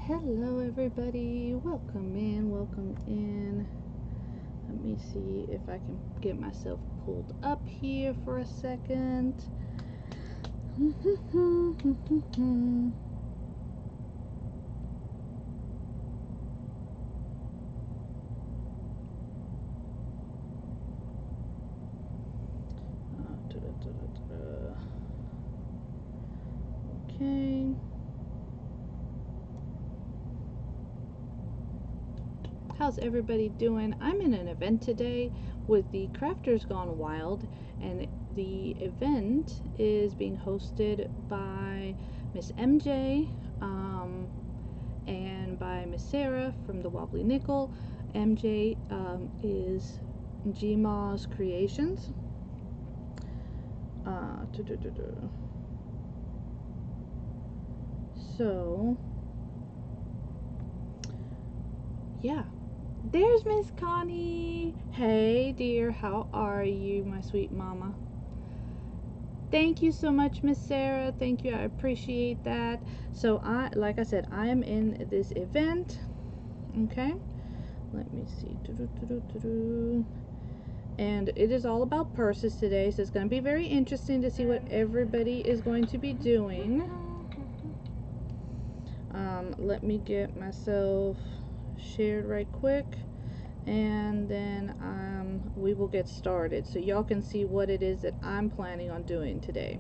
Hello everybody, welcome in. Let me see if I can get myself pulled up here for a second. Okay. How's everybody doing? I'm in an event today with the Crafters Gone Wild, and the event is being hosted by Miss MJ and by Miss Sarah from the Wobbly Nickel. MJ is Bill-Brenda Creations. So yeah, there's Miss Connie. Hey dear, how are you, my sweet mama? Thank you so much, Miss Sarah. Thank you, I appreciate that. So like I said, I am in this event. Okay, let me see. And it is all about purses today, so it's going to be very interesting to see what everybody is going to be doing. Let me get myself shared right quick, and then we will get started so y'all can see what it is that I'm planning on doing today.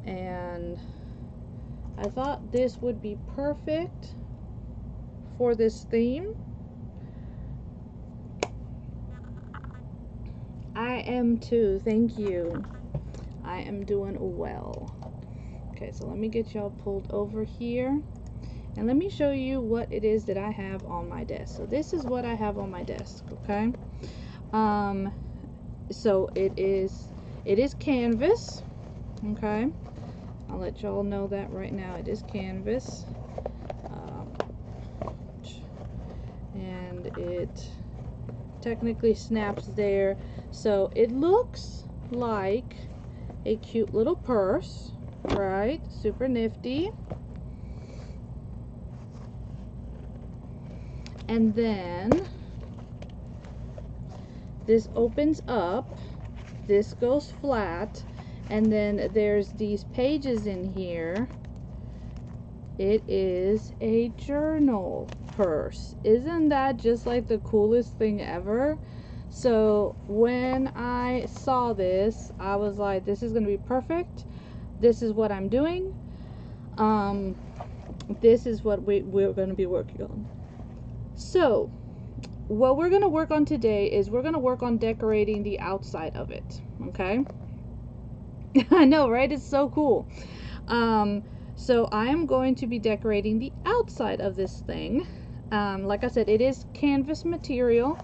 And I thought this would be perfect for this theme. I am too, thank you. I am doing well. Okay, so let me get y'all pulled over here, and let me show you what it is that I have on my desk. So this is what I have on my desk, okay? So it is canvas, okay? I'll let y'all know that right now. It is canvas, and it technically snaps there. So it looks like a cute little purse, right? Super nifty. And then this opens up, this goes flat, and then there's these pages in here. It is a journal purse. Isn't that just like the coolest thing ever? So when I saw this, I was like, this is gonna be perfect. This is what I'm doing. This is what we're gonna be working on. So what we're going to work on today is we're going to work on decorating the outside of it, okay? I know, right? It's so cool. So I am going to be decorating the outside of this thing. Like I said, it is canvas material.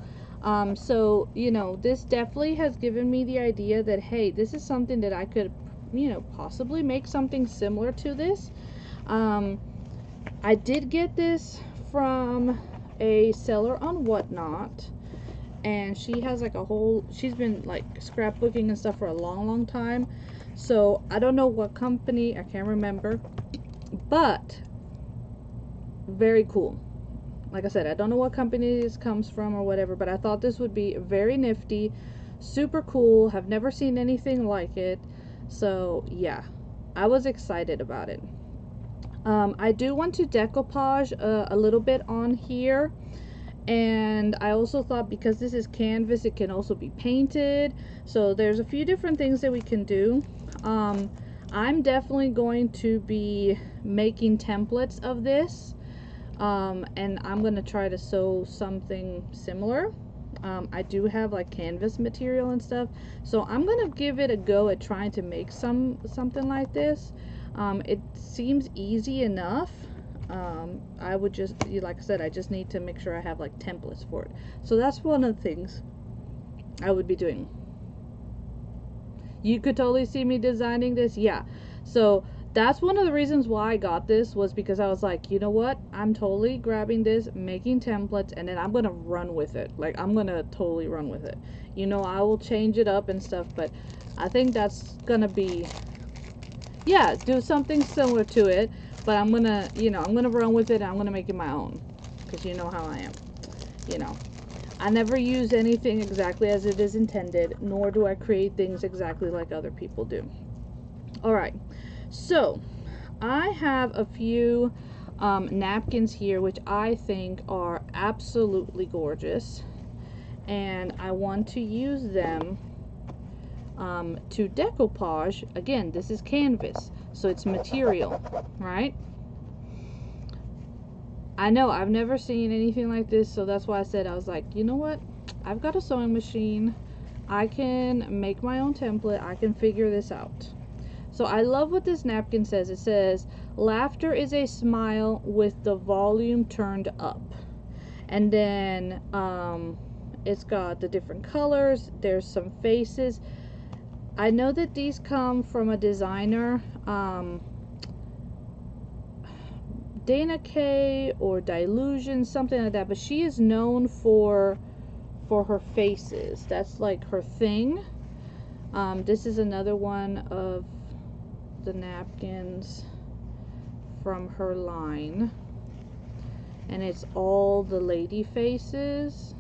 So, you know, this definitely has given me the idea that, hey, this is something that I could, you know, possibly make something similar to this. I did get this from a seller on Whatnot, and she has like she's been like scrapbooking and stuff for a long time, so I don't know what company, I can't remember, but very cool. Like I said, I don't know what company this comes from or whatever, but I thought this would be very nifty, super cool, have never seen anything like it. So yeah, I was excited about it. I do want to decoupage a little bit on here, and I also thought because this is canvas, it can also be painted. So there's a few different things that we can do. I'm definitely going to be making templates of this, and I'm going to try to sew something similar. I do have like canvas material and stuff, so I'm going to give it a go at trying to make something like this. It seems easy enough. I would just, like I said, I just need to make sure I have like templates for it. So that's one of the things I would be doing. You could totally see me designing this. Yeah. So that's one of the reasons why I got this, was because I was like, you know what? I'm totally grabbing this, making templates, and then I'm going to run with it. Like, I'm going to totally run with it. You know, I will change it up and stuff, but I think that's going to be, yeah, do something similar to it. But I'm gonna, you know, I'm gonna run with it and I'm gonna make it my own. Because you know how I am. You know, I never use anything exactly as it is intended, nor do I create things exactly like other people do. Alright, so I have a few napkins here which I think are absolutely gorgeous, and I want to use them to decoupage. Again, this is canvas, so it's material, right? I know I've never seen anything like this, so that's why I said, I was like, you know what, I've got a sewing machine, I can make my own template, I can figure this out. So I love what this napkin says. It says, laughter is a smile with the volume turned up. And then it's got the different colors, there's some faces. I know that these come from a designer, Dana K or Dilution, something like that, but she is known for her faces. That's like her thing. This is another one of the napkins from her line, and it's all the lady faces,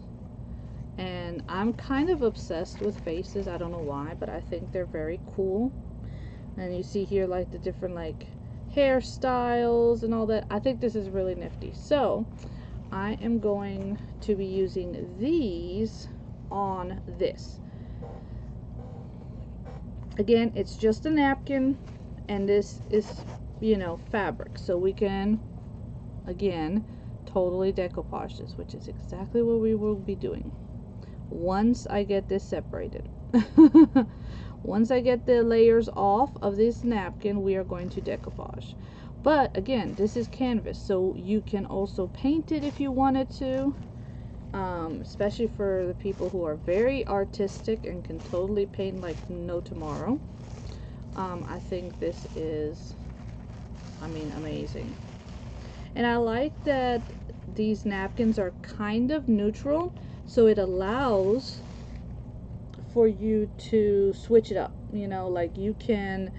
and I'm kind of obsessed with faces. I don't know why, but I think they're very cool. And you see here like the different like hairstyles and all that. I think this is really nifty. So I am going to be using these on this. Again, it's just a napkin, and this is, you know, fabric, so we can again totally decoupage this, which is exactly what we will be doing once I get this separated. Once I get the layers off of this napkin, we are going to decoupage. But again, this is canvas, so you can also paint it if you wanted to, especially for the people who are very artistic and can totally paint like no tomorrow. I think this is, I mean, amazing. And I like that these napkins are kind of neutral, so it allows for you to switch it up. You know, like you can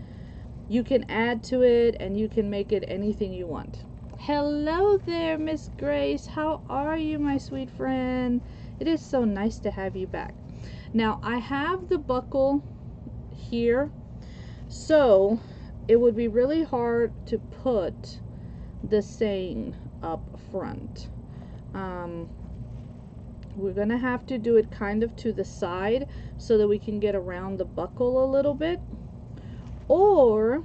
add to it and you can make it anything you want. Hello there, Miss Grace. How are you, my sweet friend? It is so nice to have you back. Now, I have the buckle here, so it would be really hard to put the saying up front. We're gonna have to do it kind of to the side so that we can get around the buckle a little bit, or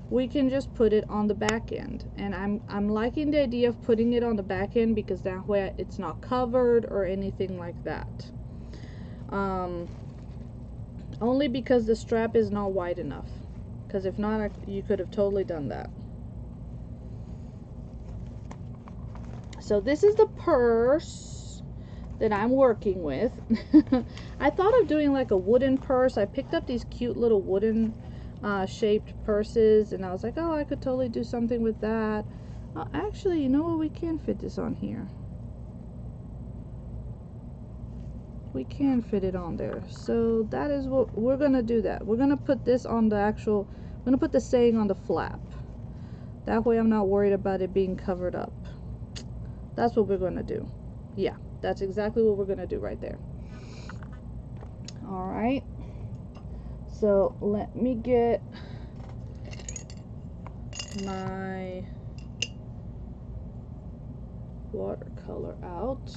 we can just put it on the back end. And I'm liking the idea of putting it on the back end because that way it's not covered or anything like that. Only because the strap is not wide enough, because if not, you could have totally done that. So this is the purse that I'm working with. I thought of doing like a wooden purse. I picked up these cute little wooden shaped purses, and I was like, oh, I could totally do something with that. Actually, you know what, we can fit this on here. We can fit it on there, so that is what we're gonna do. That we're gonna put this on the actual, I'm gonna put the saying on the flap. That way I'm not worried about it being covered up. That's what we're gonna do. Yeah, that's exactly what we're gonna do right there. All right, so let me get my watercolor out.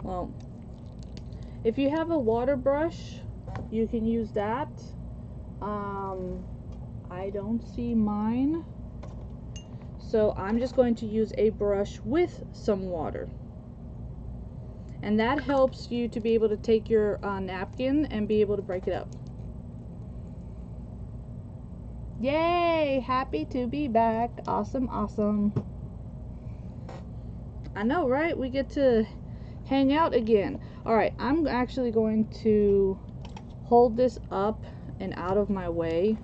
Well, if you have a water brush, you can use that. I don't see mine, so I'm just going to use a brush with some water, and that helps you to be able to take your napkin and be able to break it up. Yay! Happy to be back. Awesome, awesome. I know, right? We get to hang out again. Alright, I'm actually going to hold this up and out of my way.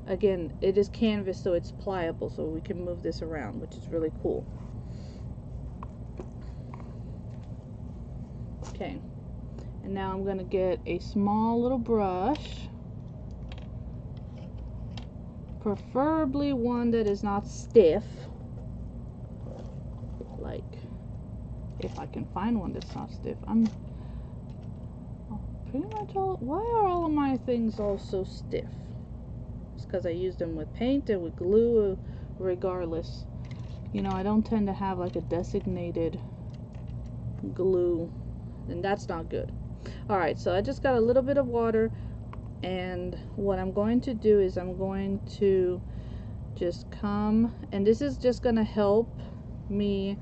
Again, it is canvas, so it's pliable, so we can move this around, which is really cool. Okay, and now I'm going to get a small little brush, Preferably one that is not stiff. Like, if I can find one that's not stiff. I'm pretty much all. Why are all of my things all so stiff? It's because I use them with paint and with glue, regardless. You know, I don't tend to have like a designated glue, and that's not good. Alright, so I just got a little bit of water, and what I'm going to do is I'm going to just come, and this is just going to help me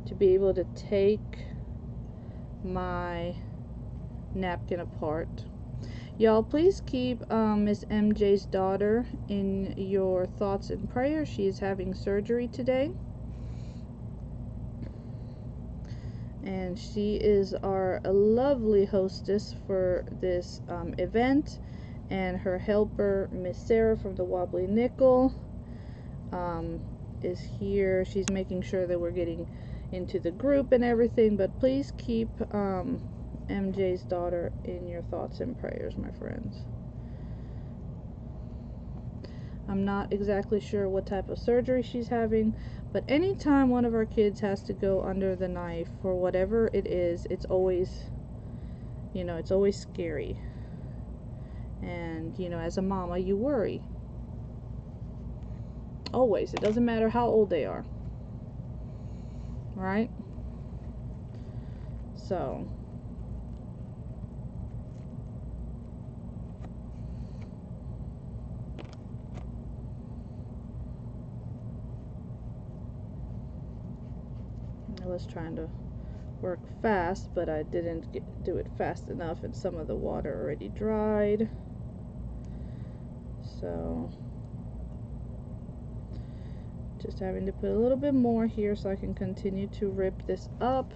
to be able to take my napkin apart. Y'all, please keep Miss MJ's daughter in your thoughts and prayers. She is having surgery today, and she is our lovely hostess for this event, and her helper, Miss Sarah from the Wobbly Nickel, is here. She's making sure that we're getting into the group and everything, but please keep MJ's daughter in your thoughts and prayers, my friends. I'm not exactly sure what type of surgery she's having, but anytime one of our kids has to go under the knife for whatever it is, it's always, you know, it's always scary. And, you know, as a mama, you worry. Always. It doesn't matter how old they are. Right? So, I was trying to work fast, but I didn't do it fast enough, and some of the water already dried. So, just having to put a little bit more here so I can continue to rip this up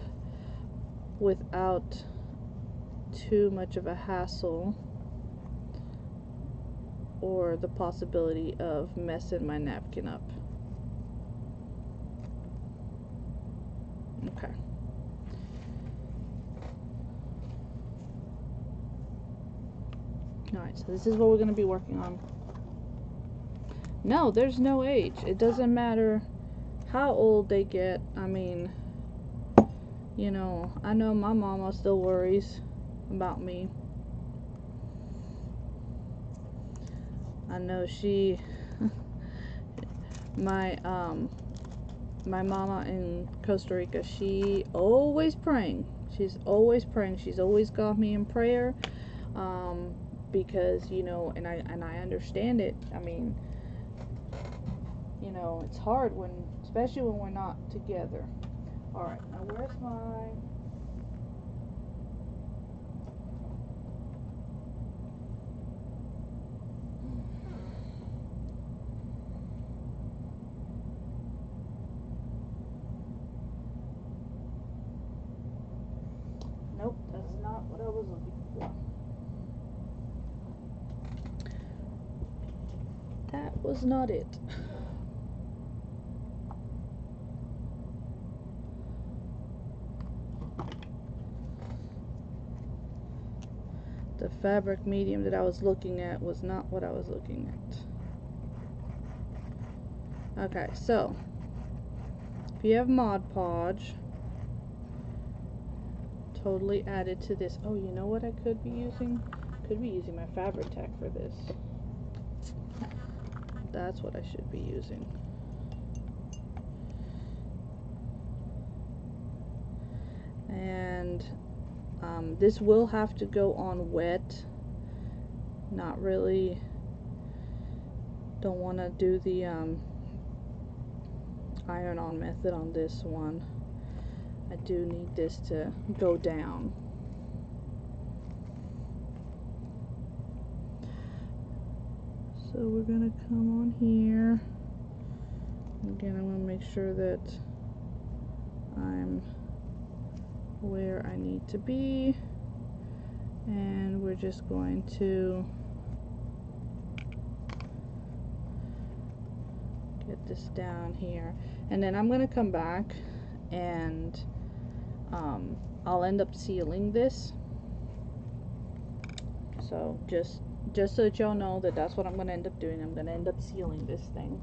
without too much of a hassle or the possibility of messing my napkin up. Okay. Alright, so this is what we're going to be working on. No, there's no age. It doesn't matter how old they get. I mean, you know, I know my mama still worries about me. I know she, my mama in Costa Rica, she always praying. She's always praying. She's always got me in prayer, because, you know, and I understand it. I mean, you know, it's hard when, especially when we're not together. All right, now where's my? Nope, that's not what I was looking for. That was not it. The fabric medium that I was looking at was not what I was looking at. Okay, so if you have Mod Podge, totally added to this. Oh, you know what I could be using? Could be using my Fabri-Tac for this. That's what I should be using. And this will have to go on wet. Not really. Don't want to do the iron-on method on this one. I do need this to go down. So we're gonna come on here. Again, I'm gonna make sure that I'm where I need to be, and we're just going to get this down here, and then I'm gonna come back and I'll end up sealing this. So just so that y'all know that that's what I'm going to end up doing. I'm going to end up sealing this thing.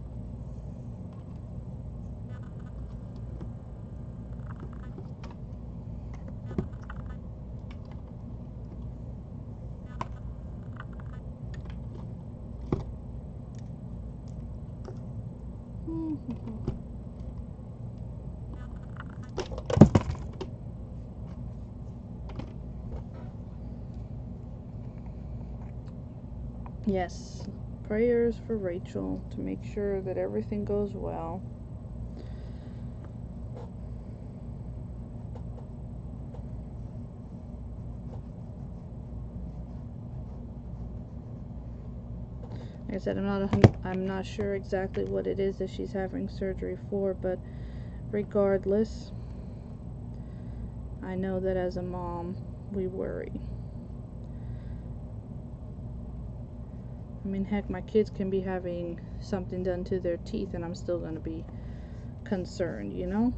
Yes, prayers for Rachel to make sure that everything goes well. Like I said, I'm not sure exactly what it is that she's having surgery for, but regardless, I know that as a mom, we worry. I mean, heck, my kids can be having something done to their teeth and I'm still going to be concerned, you know?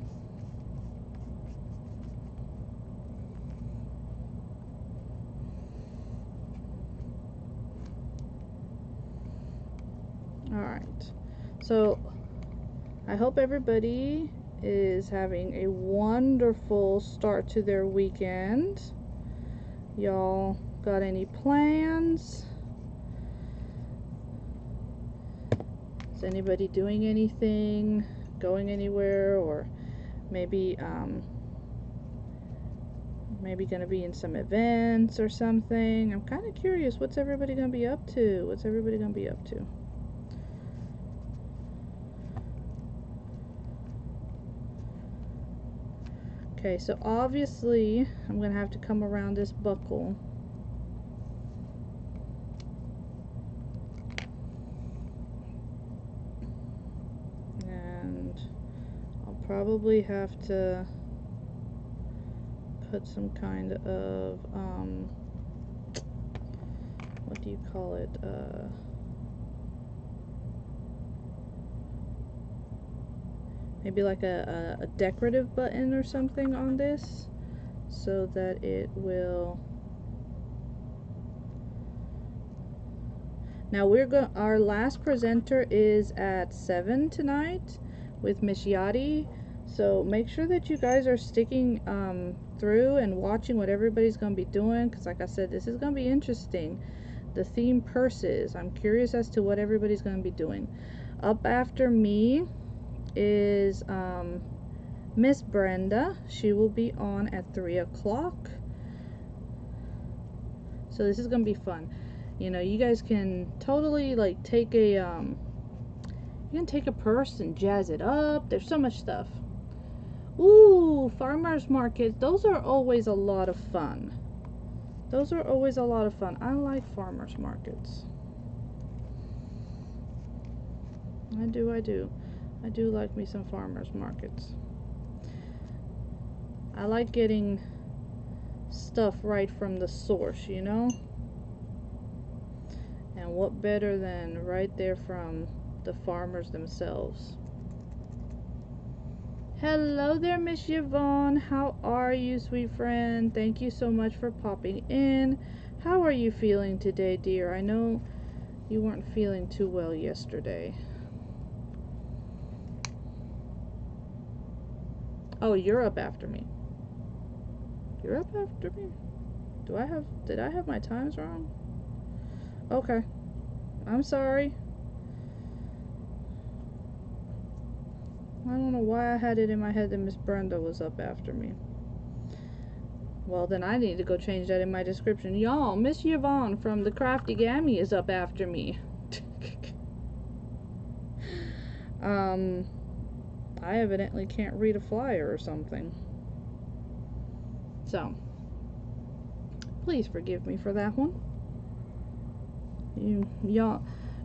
Alright, so I hope everybody is having a wonderful start to their weekend. Y'all got any plans? Is anybody doing anything, going anywhere, or maybe maybe gonna be in some events or something? I'm kind of curious, what's everybody gonna be up to? What's everybody gonna be up to? Okay, so obviously I'm gonna have to come around this buckle. And I'll probably have to put some kind of what do you call it, maybe like a decorative button or something on this, so that it will. Now our last presenter is at 7 tonight with Miss Yadi, so make sure that you guys are sticking through and watching what everybody's going to be doing, because like I said, this is going to be interesting. The theme purses, I'm curious as to what everybody's going to be doing. Up after me is Miss Brenda. She will be on at 3 o'clock. So this is going to be fun. You know, you guys can totally like take a you can take a purse and jazz it up. There's so much stuff. Ooh, farmers markets. Those are always a lot of fun. Those are always a lot of fun. I like farmers markets. I do. I do like me some farmers markets. I like getting stuff right from the source, you know? And what better than right there from the farmers themselves. Hello there, Miss Yvonne. How are you, sweet friend? Thank you so much for popping in. How are you feeling today, dear? I know you weren't feeling too well yesterday. Oh, you're up after me. You're up after me? Did I have my times wrong? Okay. I'm sorry. I don't know why I had it in my head that Miss Brenda was up after me. Well, then I need to go change that in my description. Y'all, Miss Yvonne from the Crafty Gammy is up after me. I evidently can't read a flyer or something. So, please forgive me for that one.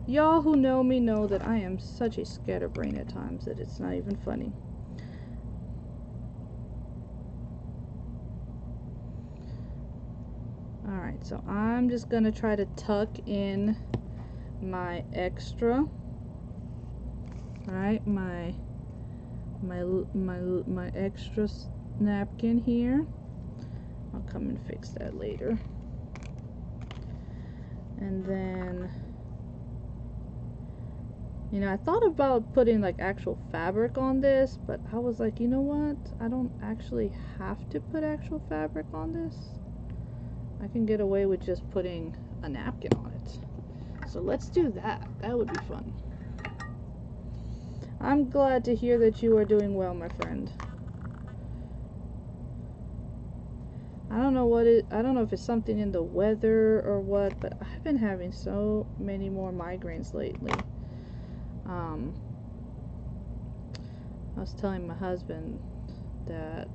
Y'all who know me know that I am such a scatterbrain at times that it's not even funny. Alright, so I'm just gonna try to tuck in my extra. Alright, my extra napkin here. I'll come and fix that later. And then, you know, I thought about putting like actual fabric on this, but I was like, you know what? I don't actually have to put actual fabric on this. I can get away with just putting a napkin on it. So let's do that. That would be fun. I'm glad to hear that you are doing well, my friend. I don't know I don't know if it's something in the weather or what, but I've been having so many more migraines lately. I was telling my husband that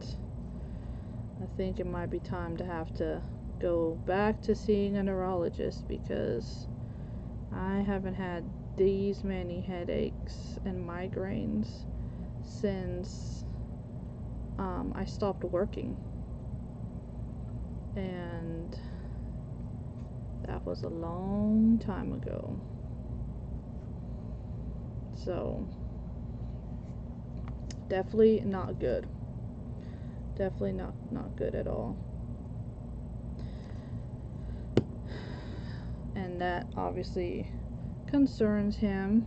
I think it might be time to have to go back to seeing a neurologist, because I haven't had these many headaches and migraines since I stopped working, and that was a long time ago. So definitely not good. Definitely not good at all. And that obviously concerns him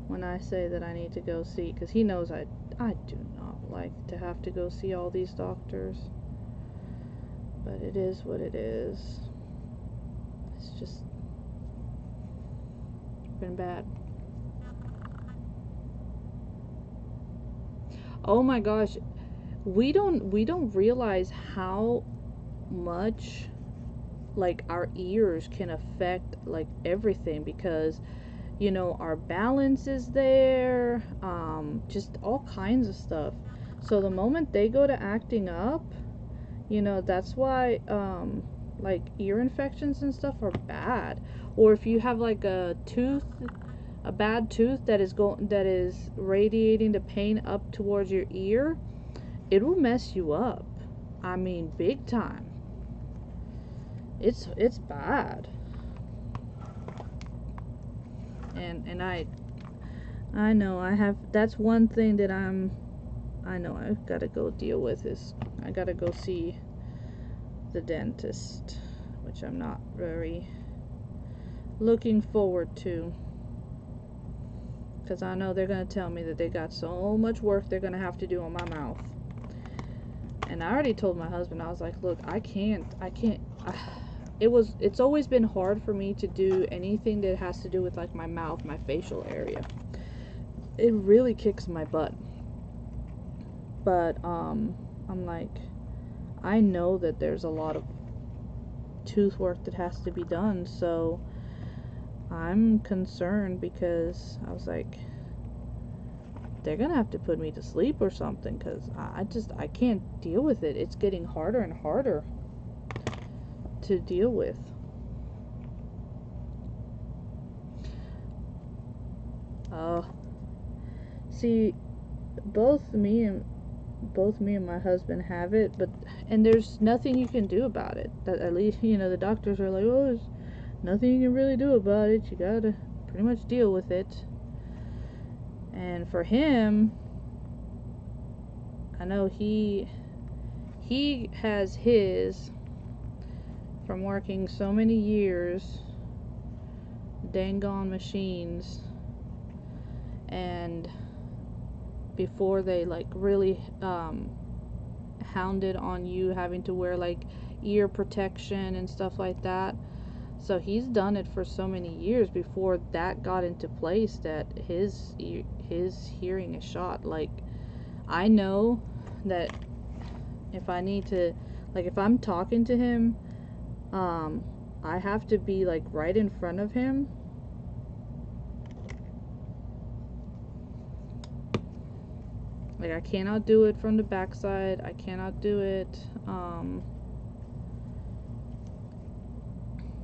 when I say that I need to go see, because he knows I do not like to have to go see all these doctors. But it is what it is. It's just been bad. Oh my gosh, we don't realize how much like our ears can affect like everything, because you know our balance is there, just all kinds of stuff. So the moment they go to acting up, you know, that's why like ear infections and stuff are bad. Or if you have like a bad tooth that is radiating the pain up towards your ear, it will mess you up. I mean, big time. It's bad. And I know I have, that's one thing that I know I've got to go deal with, is I got to go see the dentist, which I'm not very looking forward to, because I know they're going to tell me that they got so much work they're going to have to do on my mouth. And I already told my husband, I was like, look, I can't it's always been hard for me to do anything that has to do with like my mouth, my facial area. It really kicks my butt. But I'm like, I know that there's a lot of tooth work that has to be done, so I'm concerned, because I was like, they're gonna have to put me to sleep or something, because I can't deal with it. It's getting harder and harder to deal with. See, both me and my husband have it, and there's nothing you can do about it. That, at least, you know, the doctors are like, oh, there's nothing you can really do about it. You gotta pretty much deal with it. And for him, I know he has his from working so many years, dang on machines, and before they like really hounded on you having to wear like ear protection and stuff like that. So he's done it for so many years before that got into place, that his hearing is shot. Like, I know that if I need to, like, if I'm talking to him, I have to be like right in front of him. Like, I cannot do it from the backside. I cannot do it,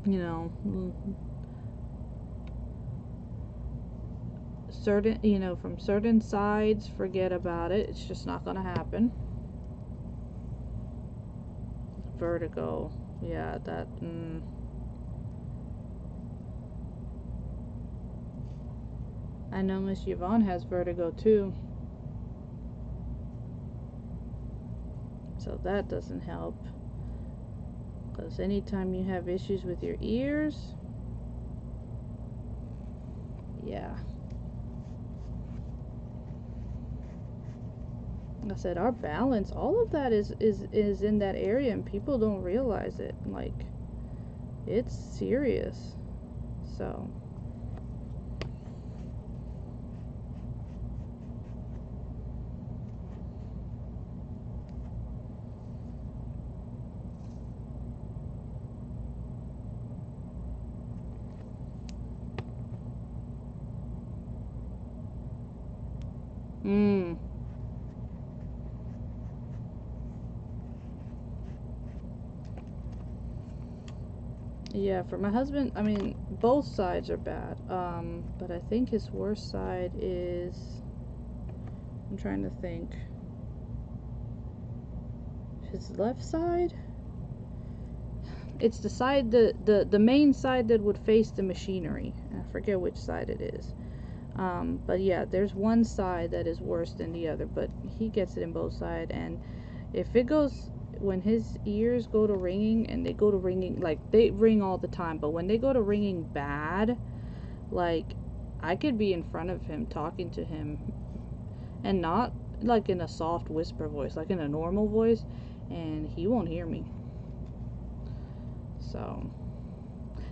you know, certain, you know, from certain sides, forget about it. It's just not gonna happen. Vertigo, yeah, that, I know Miss Yvonne has vertigo too. So that doesn't help. Because anytime you have issues with your ears, yeah. Like I said, our balance, all of that is in that area, and people don't realize it. Like, it's serious. So yeah, for my husband, I mean, both sides are bad. But I think his worst side is, I'm trying to think, his left side. It's the side, the main side that would face the machinery. I forget which side it is. But yeah, there's one side that is worse than the other, but he gets it in both sides. And if it goes, when his ears go to ringing, and they go to ringing, like, they ring all the time, but when they go to ringing bad, like, I could be in front of him talking to him, and not like in a soft whisper voice, like in a normal voice, and he won't hear me. So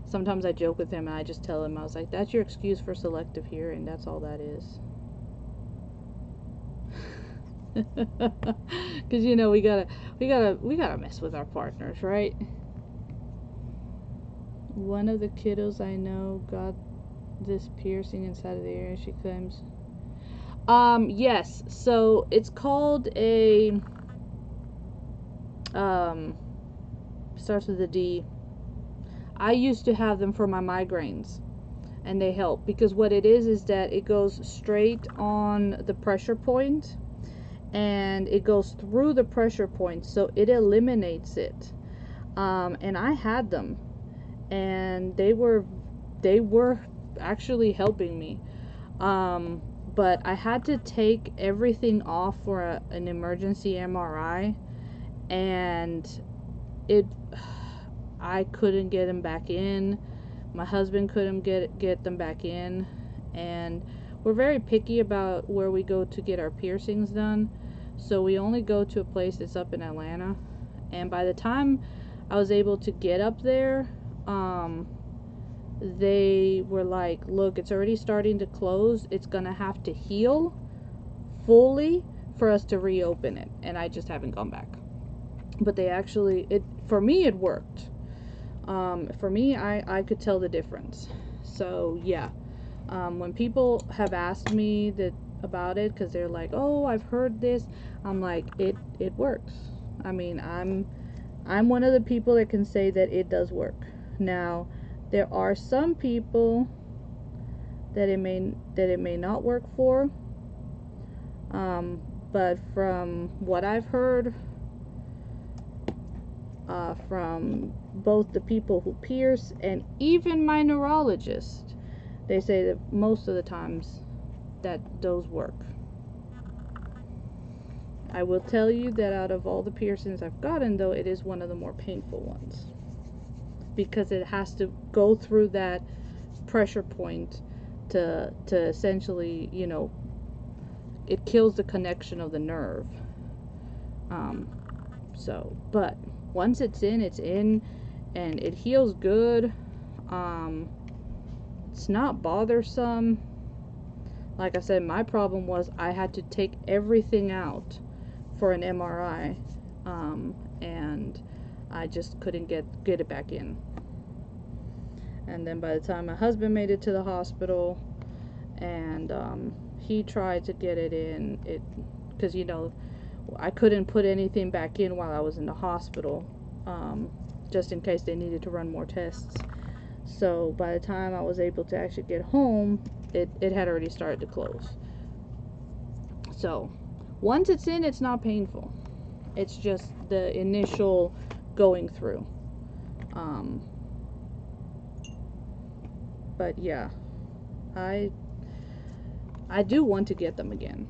sometimes I joke with him and I just tell him, I was like, that's your excuse for selective hearing, that's all that is. Because you know, we gotta mess with our partners, right? One of the kiddos I know got this piercing inside of the ear, she claims. Yes, so it's called a starts with a D. I used to have them for my migraines, and they help, because what it is that it goes straight on the pressure point, and it goes through the pressure point, so it eliminates it. And I had them, and they were actually helping me. But I had to take everything off for an emergency MRI, and I couldn't get them back in. My husband couldn't get them back in, and we're very picky about where we go to get our piercings done. So we only go to a place that's up in Atlanta. And by the time I was able to get up there, they were like, look, it's already starting to close. It's gonna have to heal fully for us to reopen it. And I just haven't gone back. But they actually, for me, it worked. For me, I could tell the difference. So yeah, when people have asked me about it, because they're like, oh, I've heard this, I'm like, it works. I mean, I'm one of the people that can say that it does work. Now, there are some people that it may not work for, but from what I've heard, from both the people who pierce and even my neurologist, they say that most of the times that those work. I will tell you that out of all the piercings I've gotten, though, it is one of the more painful ones, because it has to go through that pressure point to essentially, you know, it kills the connection of the nerve. So, but once it's in, and it heals good. It's not bothersome. Like I said, my problem was I had to take everything out for an MRI, and I just couldn't get it back in. And then by the time my husband made it to the hospital, and he tried to get it in, because you know, I couldn't put anything back in while I was in the hospital, just in case they needed to run more tests. So by the time I was able to actually get home, it had already started to close. So once it's in, it's not painful. It's just the initial going through. But yeah, I do want to get them again.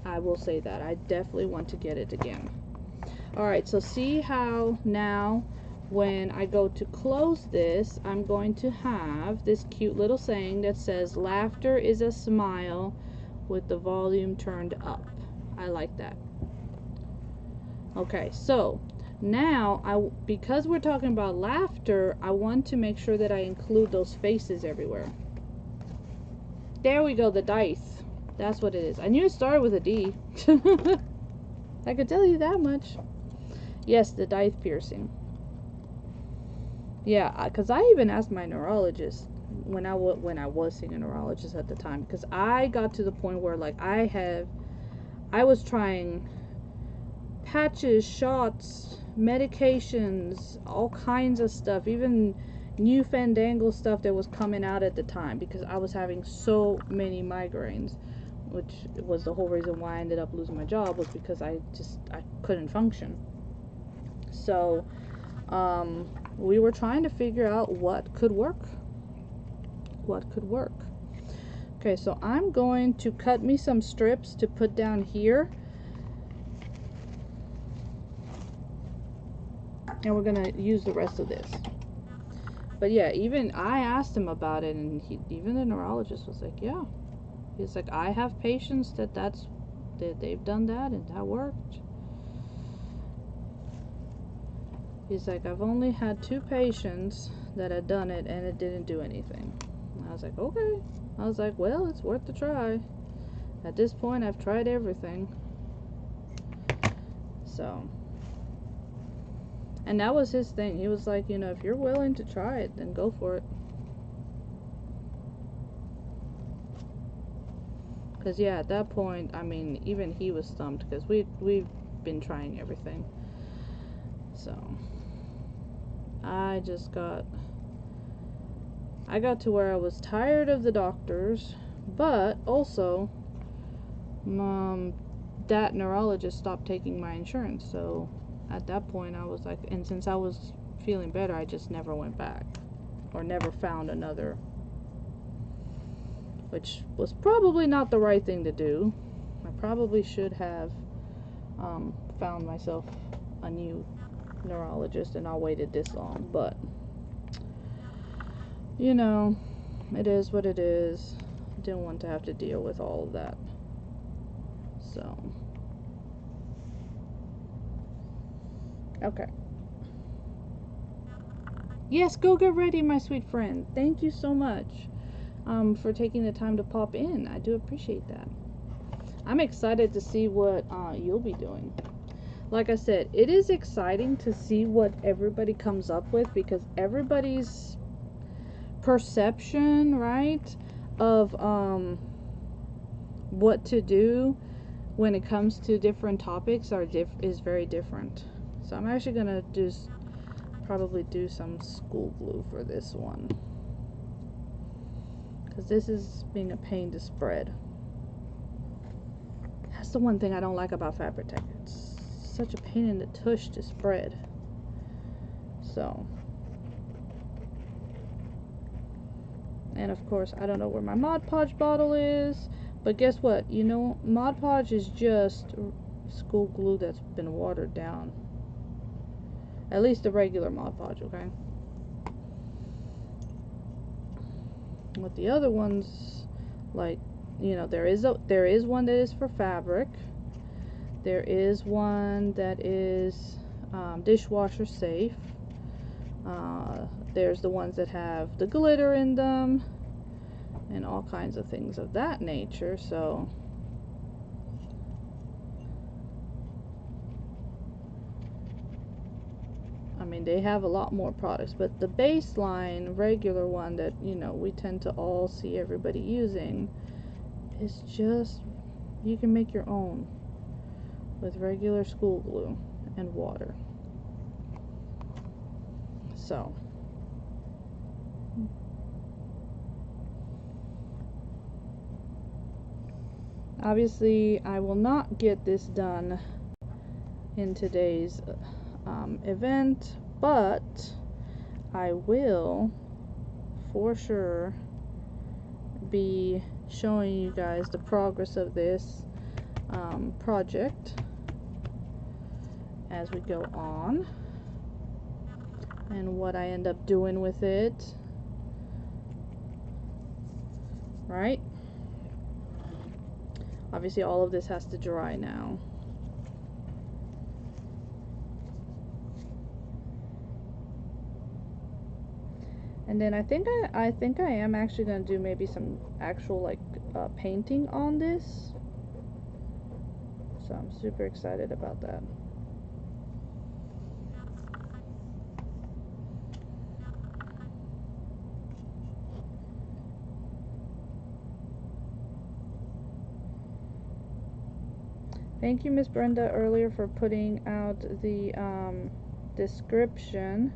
I will say that. I definitely want to get it again. Alright, so see how now when I go to close this, I'm going to have this cute little saying that says, laughter is a smile with the volume turned up. I like that. Okay, so now because we're talking about laughter, I want to make sure that I include those faces everywhere. There we go, the dice. That's what it is. I knew it started with a D. I could tell you that much. Yes, the dice piercing. Yeah, because I even asked my neurologist when I was seeing a neurologist at the time, because I got to the point where like I was trying patches, shots, medications, all kinds of stuff, even new fandangle stuff that was coming out at the time, because I was having so many migraines, which was the whole reason why I ended up losing my job, was because I couldn't function. So we were trying to figure out what could work. Okay, so I'm going to cut me some strips to put down here, and we're gonna use the rest of this. But yeah, even I asked him about it, and even the neurologist was like, yeah, he's like, I have patients that they've done that and that worked. He's like, I've only had 2 patients that had done it and it didn't do anything. And I was like, okay. I was like, well, it's worth the try. At this point, I've tried everything. So, and that was his thing. He was like, you know, if you're willing to try it, then go for it. Because yeah, at that point, I mean, even he was stumped, because we've been trying everything. So I got to where I was tired of the doctors, but also that neurologist stopped taking my insurance. So at that point I was like, and since I was feeling better, I just never went back, or never found another, which was probably not the right thing to do. I probably should have found myself a new neurologist and not waited this long, but you know, it is what it is. Didn't want to have to deal with all of that. So okay, yes, go get ready, my sweet friend. Thank you so much for taking the time to pop in. I do appreciate that. I'm excited to see what you'll be doing. Like I said, it is exciting to see what everybody comes up with, because everybody's perception, right, of what to do when it comes to different topics is very different. So I'm actually gonna probably do some school glue for this one, because this is being a pain to spread. That's the one thing I don't like about Fabri-Tac. It's such a pain in the tush to spread. So, and of course, I don't know where my Mod Podge bottle is, but guess what? You know, Mod Podge is just school glue that's been watered down. At least the regular Mod Podge, okay? With the other ones, like, you know, there is one that is for fabric. There is one that is dishwasher safe. There's the ones that have the glitter in them and all kinds of things of that nature. So I mean, they have a lot more products, but the baseline regular one that, you know, we tend to all see everybody using is just, you can make your own with regular school glue and water. So obviously I will not get this done in today's event, but I will for sure be showing you guys the progress of this project as we go on. and what I end up doing with it, right? Obviously all of this has to dry now. And then I think I am actually gonna do maybe some actual like painting on this. So I'm super excited about that. Thank you, Miss Brenda, earlier for putting out the description.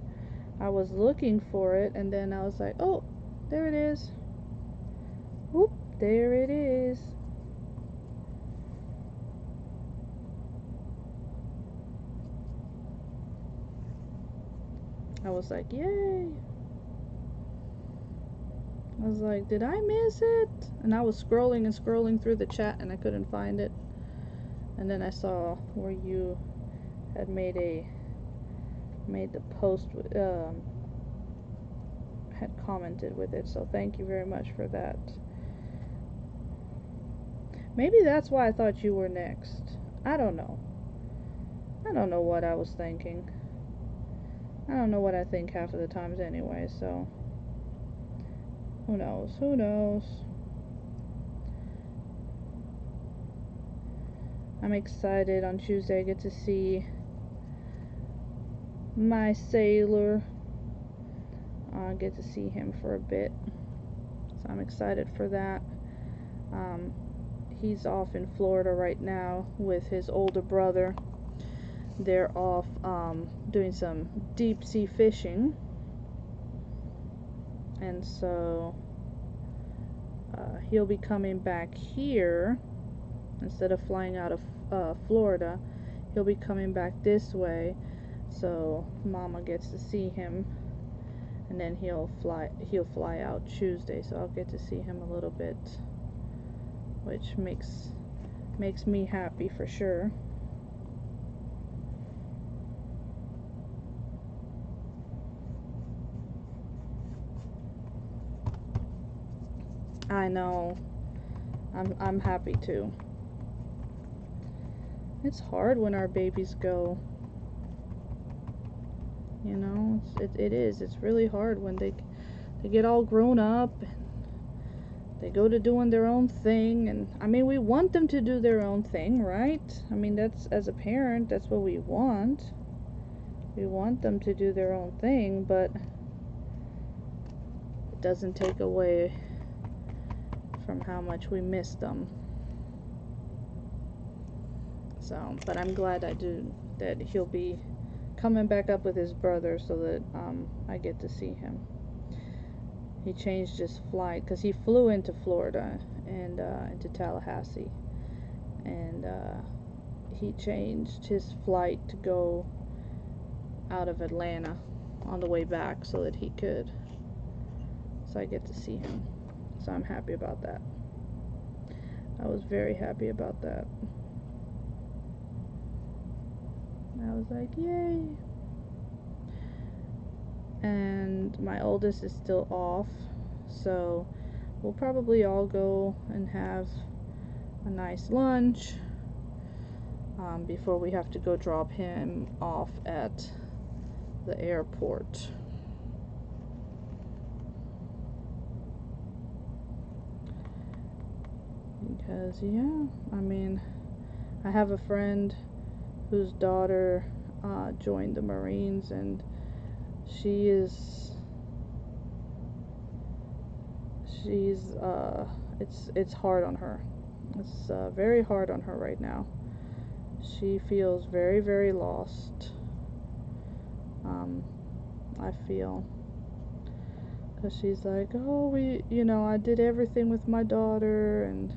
I was looking for it, and then I was like, oh, there it is. Whoop, there it is. I was like, yay. I was like, did I miss it? And I was scrolling and scrolling through the chat, and I couldn't find it. And then I saw where you had made the post, had commented with it, so thank you very much for that. Maybe that's why I thought you were next. I don't know. I don't know what I was thinking. I don't know what I think half of the times anyway, so who knows? Who knows? I'm excited. On Tuesday I get to see my sailor. I get to see him for a bit, so I'm excited for that. He's off in Florida right now with his older brother. They're off doing some deep sea fishing, and so he'll be coming back here instead of flying out of Florida. He'll be coming back this way, so Mama gets to see him, and then he'll fly out Tuesday, so I'll get to see him a little bit, which makes me happy for sure. I know. I'm happy too. It's hard when our babies go. You know, it is. It's really hard when they get all grown up and they go to doing their own thing. And I mean, we want them to do their own thing, right? I mean, that's, as a parent, that's what we want. We want them to do their own thing, but it doesn't take away from how much we miss them. So, but I'm glad that he'll be coming back up with his brother, so that I get to see him. He changed his flight because he flew into Florida and into Tallahassee, and he changed his flight to go out of Atlanta on the way back so that he could. So I get to see him. So I'm happy about that. I was very happy about that. I was like, yay. And my oldest is still off, so we'll probably all go and have a nice lunch before we have to go drop him off at the airport. Because, yeah, I mean, I have a friend whose daughter joined the Marines, and she's it's hard on her. It's very hard on her right now. She feels very, very lost. I feel, because she's like, oh, I did everything with my daughter, and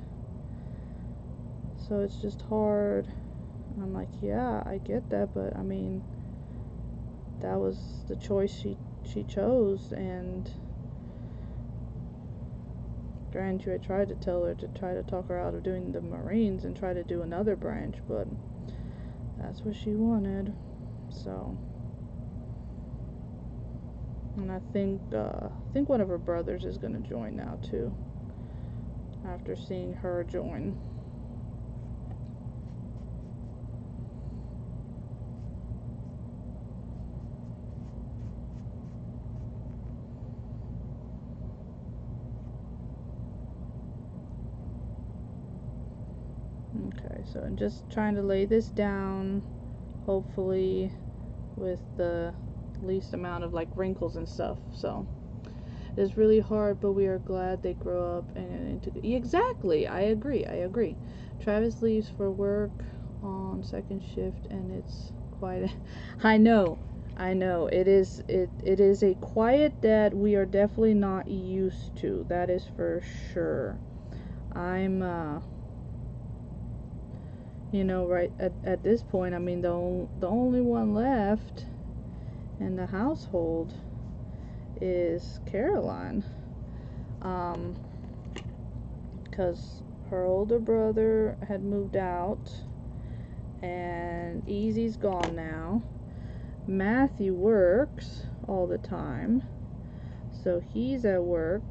so it's just hard. And I'm like, yeah, I get that, but I mean, that was the choice she chose, and granted, I tried to tell her to try to talk her out of doing the Marines and try to do another branch, but that's what she wanted. So And I think one of her brothers is gonna join now too, after seeing her join. Okay, so I'm just trying to lay this down, hopefully with the least amount of like wrinkles and stuff. So it's really hard, but we are glad they grow up and into exactly. I agree. Travis leaves for work on second shift, and it's quite I know it is a quiet that we are definitely not used to, that is for sure. I'm you know, right at this point, I mean, the only one left in the household is Caroline, because her older brother had moved out and Easy's gone now. Matthew works all the time, so he's at work,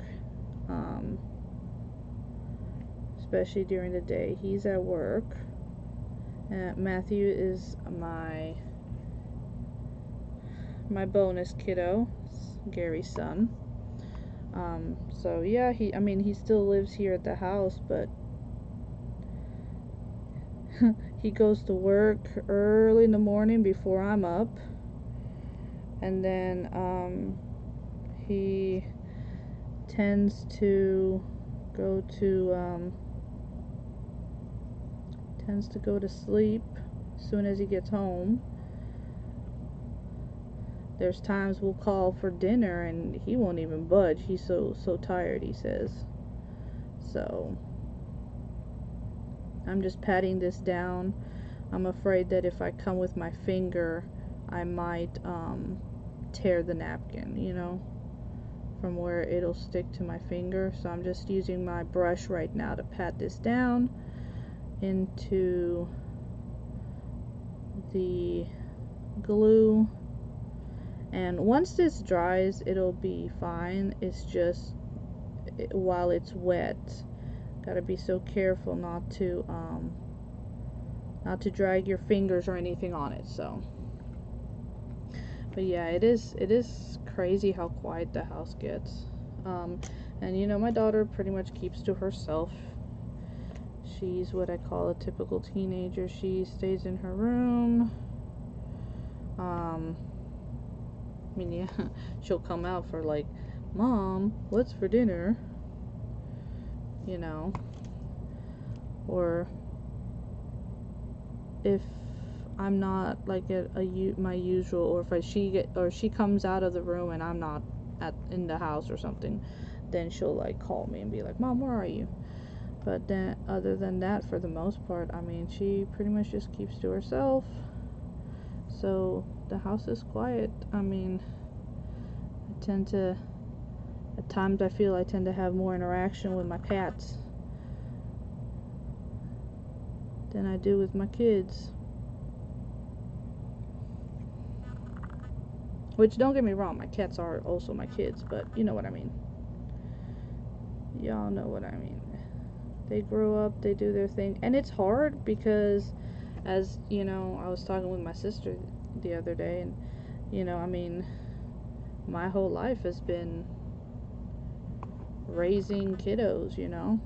especially during the day. He's at work. Matthew is my bonus kiddo, Gary's son. So yeah, he still lives here at the house, but he goes to work early in the morning before I'm up, and then he tends to go to sleep as soon as he gets home. There's times we'll call for dinner and he won't even budge. He's so tired, he says. So I'm just patting this down. I'm afraid that if I come with my finger, I might tear the napkin, you know, from where it'll stick to my finger. So I'm just using my brush right now to pat this down into the glue. And once this dries, it'll be fine. It's just while it's wet, gotta be so careful not to drag your fingers or anything on it. So, but yeah, it is crazy how quiet the house gets. And you know, my daughter pretty much keeps to herself. She's what I call a typical teenager. She stays in her room. I mean, yeah, she'll come out for like, Mom, what's for dinner? You know, or if I'm not like my usual, or if she comes out of the room and I'm not in the house or something, then she'll like call me and be like, Mom, where are you? But then, other than that, for the most part, I mean, she pretty much just keeps to herself. So the house is quiet. I mean, at times I feel I tend to have more interaction with my cats than I do with my kids. Which, don't get me wrong, my cats are also my kids, but you know what I mean. Y'all know what I mean. They grow up, they do their thing, and it's hard because, as you know, I was talking with my sister the other day, and you know, I mean, my whole life has been raising kiddos, you know.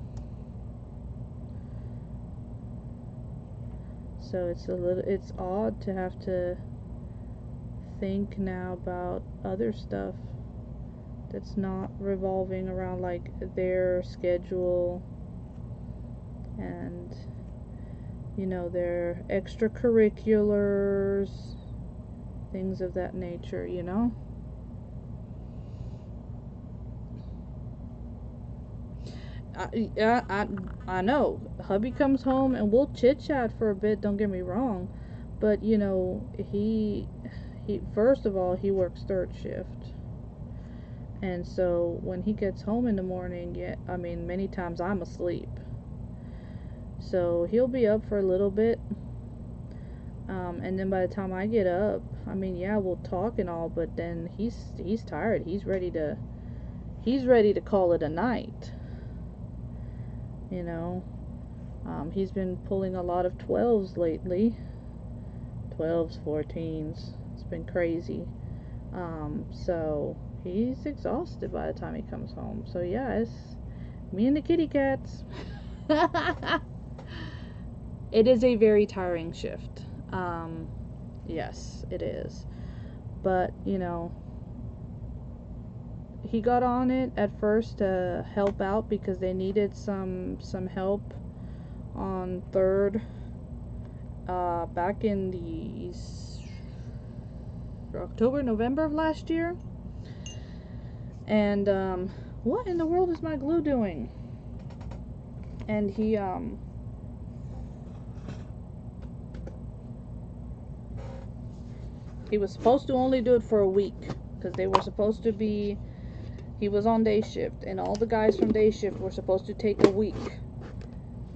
So it's odd to have to think now about other stuff that's not revolving around like their schedule and, you know, their extracurriculars, things of that nature, you know. I know. Hubby comes home and we'll chit chat for a bit, don't get me wrong, but you know, he first of all, he works third shift, and so when he gets home in the morning, yeah, I mean, many times I'm asleep, so he'll be up for a little bit, And then by the time I get up, I mean, yeah, we'll talk and all, but then he's tired. He's ready to call it a night. You know, he's been pulling a lot of 12s lately. 12s, 14s. It's been crazy. So he's exhausted by the time he comes home. So yeah, it's me and the kitty cats. It is a very tiring shift. Yes, it is. But, you know, he got on it at first to help out because they needed some help on 3rd, back in the October, November of last year. And what in the world is my glue doing? And he was supposed to only do it for a week because they were supposed to be, he was on day shift, and all the guys from day shift were supposed to take a week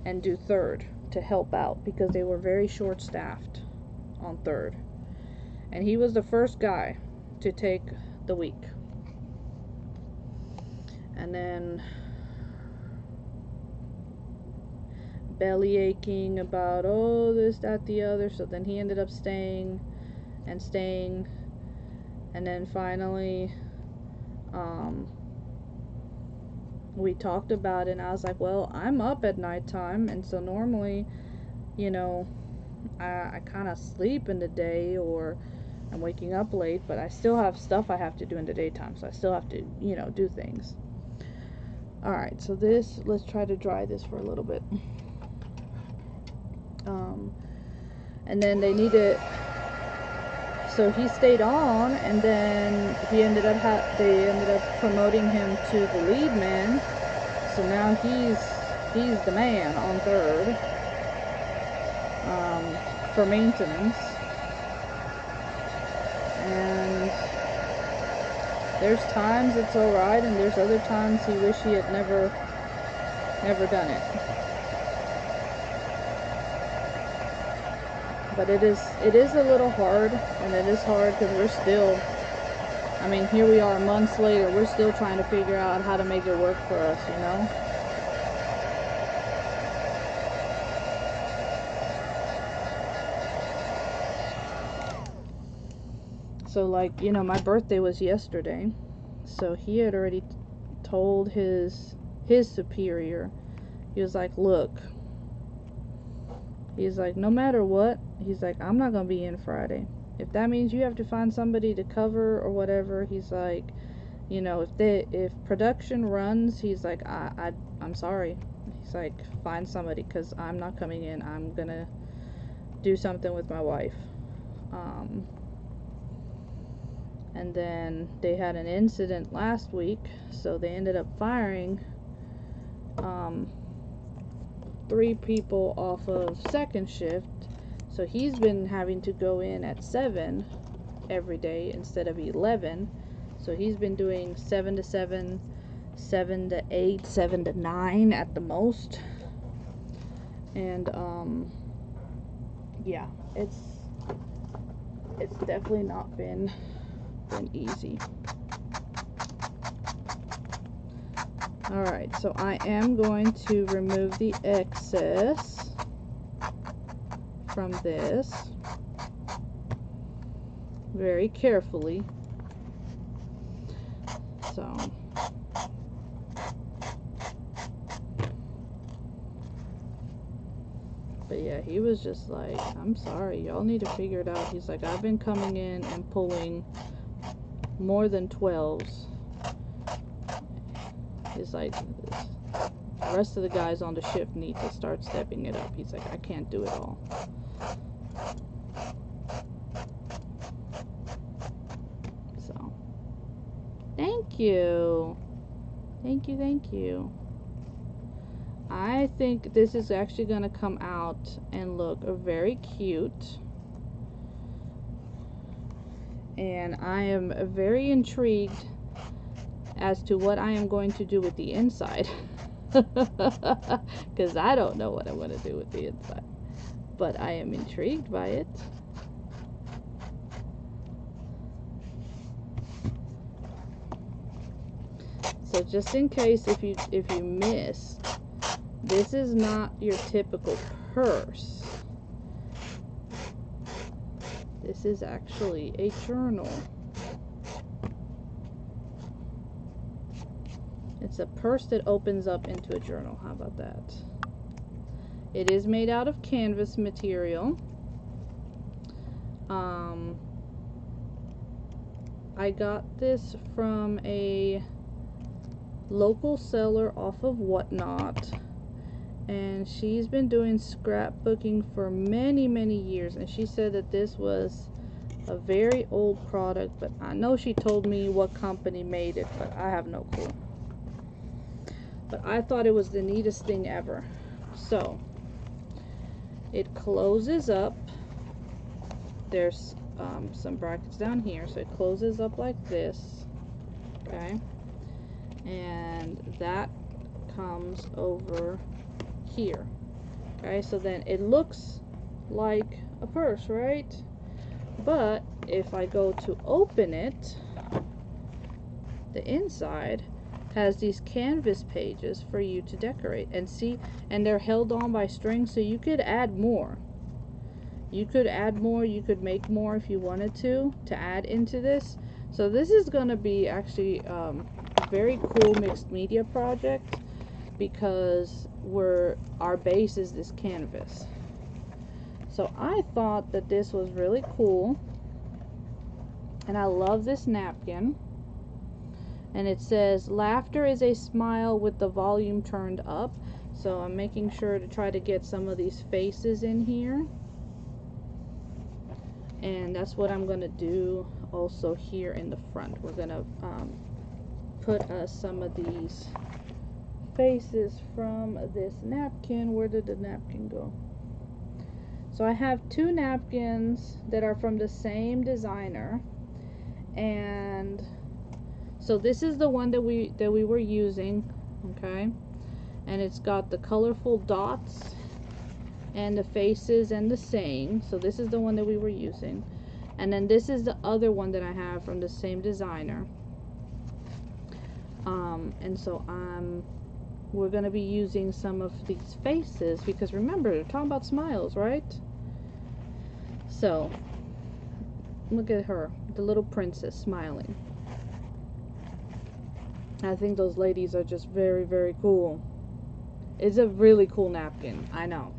and do 3rd to help out because they were very short staffed on 3rd. And he was the first guy to take the week. And then belly aching about, oh, this, that, the other. So then he ended up staying. And then finally we talked about it, and I was like, well, I'm up at nighttime, and so normally, you know, I kind of sleep in the day, or I'm waking up late, but I still have stuff I have to do in the daytime, so I still have to, you know, do things. Alright, so this, let's try to dry this for a little bit. And then they needed, so he stayed on, and then they ended up promoting him to the lead man. So now he's the man on 3rd, for maintenance. And there's times it's alright, and there's other times he wish he had never done it. But it is a little hard, and it is hard because we're still, I mean, here we are months later, we're still trying to figure out how to make it work for us, you know? So, like, you know, my birthday was yesterday, so he had already told his superior, he was like, look, he's like, no matter what, he's like, I'm not gonna be in Friday. If that means you have to find somebody to cover or whatever, he's like, you know, if production runs, he's like, I'm sorry. He's like, find somebody, because I'm not coming in. I'm gonna do something with my wife. And then they had an incident last week, so they ended up firing 3 people off of 2nd shift. So he's been having to go in at 7 every day instead of 11. So he's been doing 7 to 7, 7 to 8, 7 to 9 at the most. And yeah, it's definitely not been easy. Alright, so I am going to remove the excess from this very carefully. So but yeah, he was just like, I'm sorry, y'all need to figure it out. He's like, I've been coming in and pulling more than 12s. He's like, the rest of the guys on the shift need to start stepping it up. He's like, I can't do it all. So, thank you. Thank you. I think this is actually going to come out and look very cute. And I am very intrigued as to what I am going to do with the inside. Because I don't know what I'm going to do with the inside. But I am intrigued by it. So just in case if you miss, this is not your typical purse. This is actually a journal. It's a purse that opens up into a journal. How about that? It is made out of canvas material. I got this from a local seller off of Whatnot, and she's been doing scrapbooking for many years, and she said that this was a very old product, but I know she told me what company made it, but I have no clue. But I thought it was the neatest thing ever. So it closes up. There's some brackets down here, so it closes up like this, okay, and that comes over here, okay. So then it looks like a purse, right? But if I go to open it, the inside has these canvas pages for you to decorate, and see, and they're held on by strings, so you could add more. You could add more, you could make more if you wanted to add into this. So this is going to be actually a very cool mixed media project, because our base is this canvas. So I thought that this was really cool, and I love this napkin. And it says, laughter is a smile with the volume turned up. So I'm making sure to try to get some of these faces in here. And that's what I'm going to do also here in the front. We're going to put some of these faces from this napkin. Where did the napkin go? So I have two napkins that are from the same designer. And so this is the one that we were using, okay? And it's got the colorful dots and the faces and the saying. So this is the one that we were using, and then this is the other one that I have from the same designer. And so we're gonna be using some of these faces, because remember, they're talking about smiles, right? So look at her, the little princess smiling. I think those ladies are just very cool. It's a really cool napkin. I know.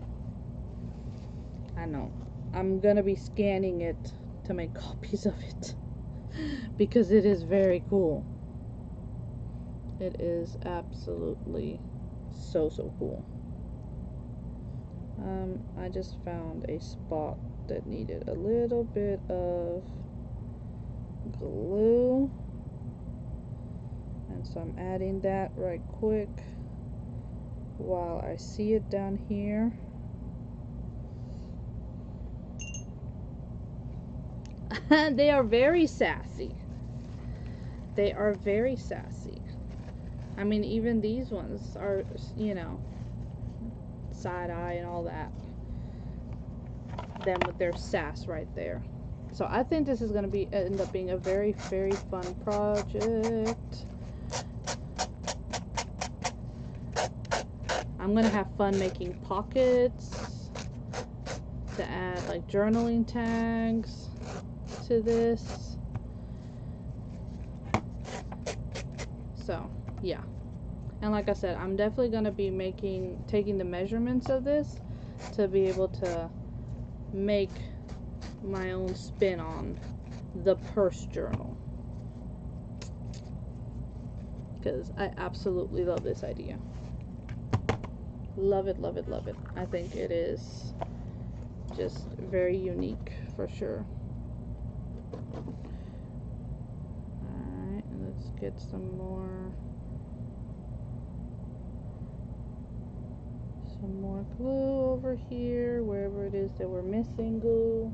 I'm gonna be scanning it to make copies of it because it is very cool. It is absolutely so cool. I just found a spot that needed a little bit of glue, and so I'm adding that right quick while I see it down here. They are very sassy. They are very sassy. I mean, even these ones are, you know, side eye and all that. Them with their sass right there. So I think this is going to end up being a very fun project. I'm going to have fun making pockets to add like journaling tags to this. So yeah, and like I said, I'm definitely going to be taking the measurements of this to be able to make my own spin on the purse journal, because I absolutely love this idea. Love it. I think it is just very unique for sure. Alright, and let's get some more glue over here, wherever it is that we're missing glue.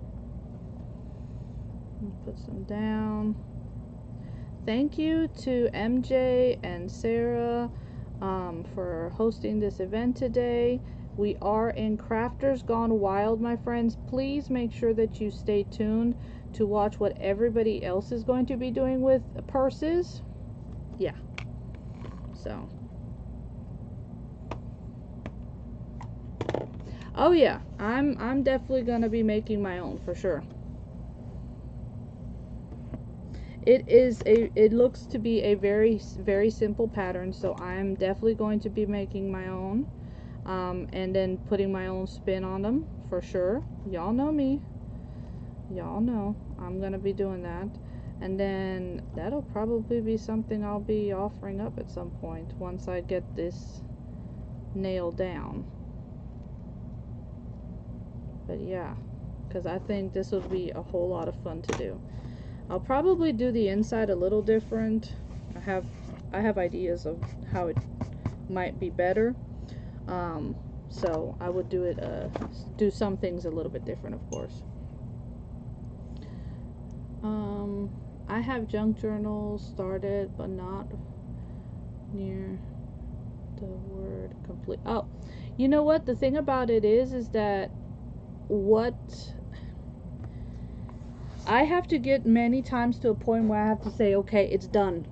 Put some down. Thank you to MJ and Sarah for hosting this event today. We are in Crafters Gone Wild, my friends. Please make sure that you stay tuned to watch what everybody else is going to be doing with purses. Yeah. So, oh yeah, I'm definitely gonna be making my own for sure. It looks to be a very simple pattern, so I'm definitely going to be making my own, and then putting my own spin on them for sure. Y'all know me. Y'all know I'm gonna be doing that, and then that'll probably be something I'll be offering up at some point once I get this nailed down. But yeah, because I think this would be a whole lot of fun to do. I'll probably do the inside a little different. I have ideas of how it might be better. So I would do some things a little bit different, of course. I have junk journals started, but not near the word complete. Oh, you know what? The thing about it is that what I have to get many times to a point where I have to say, okay, it's done.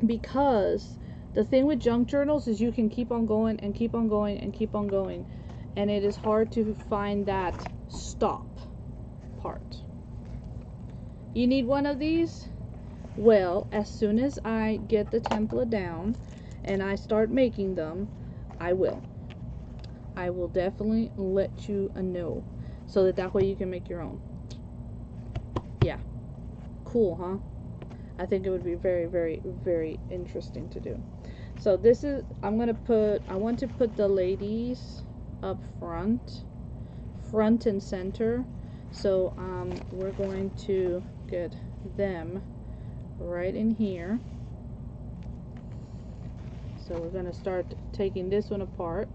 Because the thing with junk journals is you can keep on going and keep on going and keep on going. And it is hard to find that stop part. You need one of these? Well, as soon as I get the template down and I start making them, I will. I will definitely let you know. So that way you can make your own. Yeah. Cool, huh? I think it would be very interesting to do. So this is, I want to put the ladies up front and center. So we're going to get them right in here. So we're going to start taking this one apart.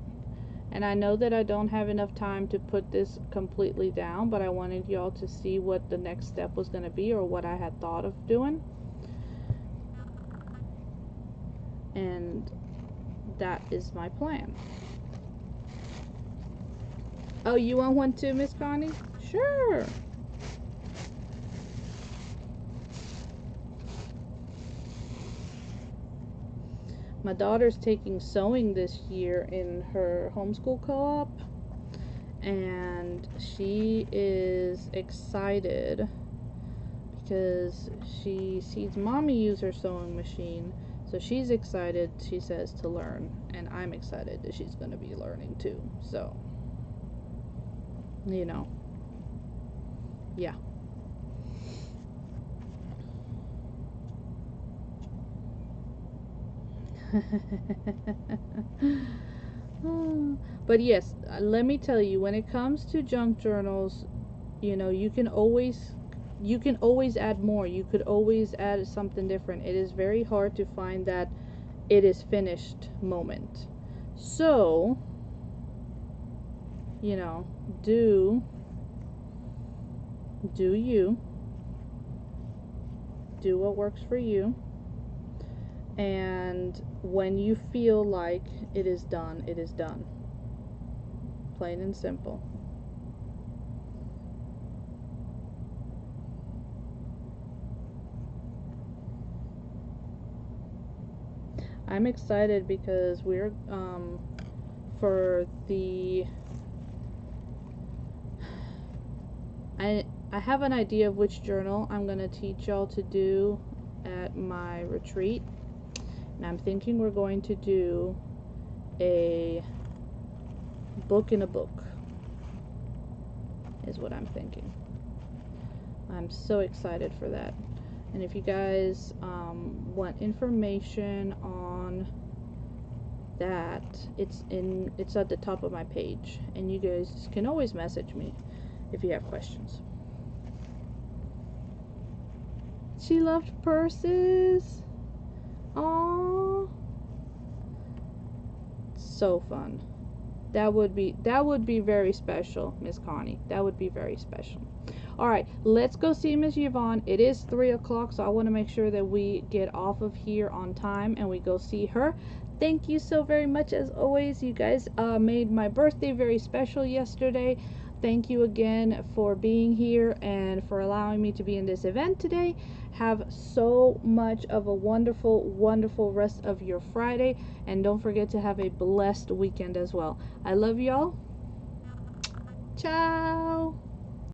And I know that I don't have enough time to put this completely down, but I wanted y'all to see what the next step was going to be, or what I had thought of doing. And that is my plan. Oh, you want one too, Miss Connie? Sure. My daughter's taking sewing this year in her homeschool co-op, and she is excited because she sees mommy use her sewing machine. So she's excited, she says, to learn, and I'm excited that she's going to be learning too. So, you know, yeah. But yes, let me tell you, when it comes to junk journals, you know, you can always add more. You could always add something different. It is very hard to find that it is finished moment. So, you know, do you do what works for you, and when you feel like it is done, it is done. Plain and simple. I'm excited because we're for the I have an idea of which journal I'm going to teach y'all to do at my retreat, and I'm thinking we're going to do a book in a book is what I'm thinking. I'm so excited for that. And if you guys want information on that, it's at the top of my page, and you guys can always message me if you have questions. She loved purses. Aww. So fun. That would be very special, Miss Connie. That would be very special. Alright, let's go see Miss Yvonne. It is 3 o'clock, so I want to make sure that we get off of here on time and we go see her. Thank you so very much, as always. You guys made my birthday very special yesterday. Thank you again for being here and for allowing me to be in this event today. Have so much of a wonderful, wonderful rest of your Friday, and don't forget to have a blessed weekend as well. I love y'all. Ciao.